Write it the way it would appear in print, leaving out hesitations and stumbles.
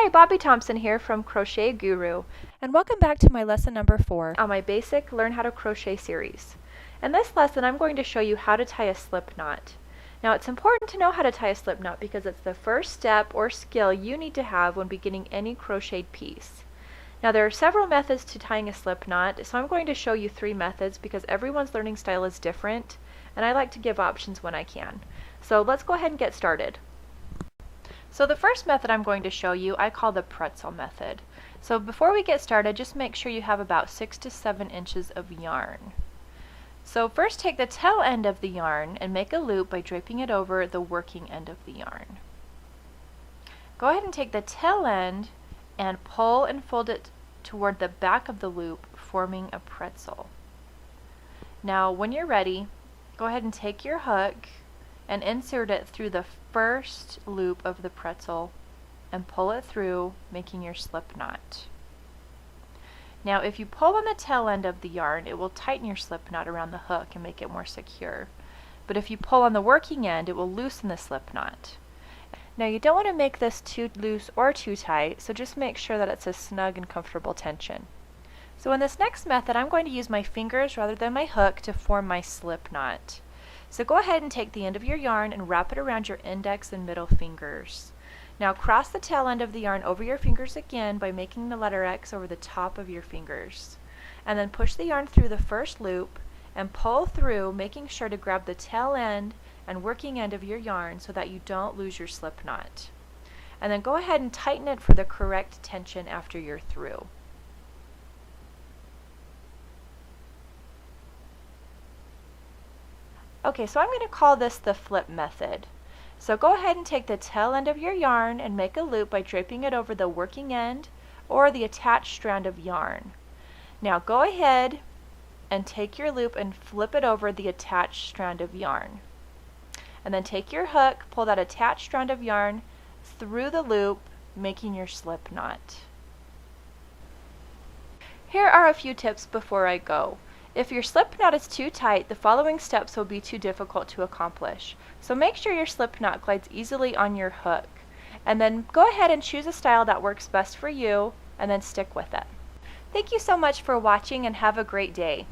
Hi, Bobbie Thompson here from Crochet Guru, And welcome back to my lesson number 4. on my basic Learn How to Crochet series. In this lesson, I'm going to show you how to tie a slip knot. Now, it's important to know how to tie a slip knot because it's the first step or skill you need to have when beginning any crocheted piece. Now, there are several methods to tying a slip knot, so I'm going to show you 3 methods because everyone's learning style is different, and I like to give options when I can. So let's go ahead and get started. So the first method I'm going to show you I call the Pretzel Method. So before we get started, just make sure you have about 6 to 7 inches of yarn. So first take the tail end of the yarn and make a loop by draping it over the working end of the yarn. Go ahead and take the tail end and pull and fold it toward the back of the loop, forming a pretzel. Now when you're ready, go ahead and take your hook and insert it through the first loop of the pretzel and pull it through, making your slip knot. Now if you pull on the tail end of the yarn, it will tighten your slip knot around the hook and make it more secure. But if you pull on the working end, it will loosen the slip knot. Now you don't want to make this too loose or too tight, so just make sure that it's a snug and comfortable tension. So in this next method, I'm going to use my fingers rather than my hook to form my slip knot. So go ahead and take the end of your yarn and wrap it around your index and middle fingers. Now cross the tail end of the yarn over your fingers again by making the letter X over the top of your fingers. And then push the yarn through the first loop and pull through, making sure to grab the tail end and working end of your yarn so that you don't lose your slip knot. And then go ahead and tighten it for the correct tension after you're through. Okay, so I'm going to call this the flip method. So go ahead and take the tail end of your yarn and make a loop by draping it over the working end or the attached strand of yarn. Now go ahead and take your loop and flip it over the attached strand of yarn. And then take your hook, pull that attached strand of yarn through the loop, making your slip knot. Here are a few tips before I go. If your slip knot is too tight, the following steps will be too difficult to accomplish. So make sure your slip knot glides easily on your hook. And then go ahead and choose a style that works best for you, and then stick with it. Thank you so much for watching and have a great day.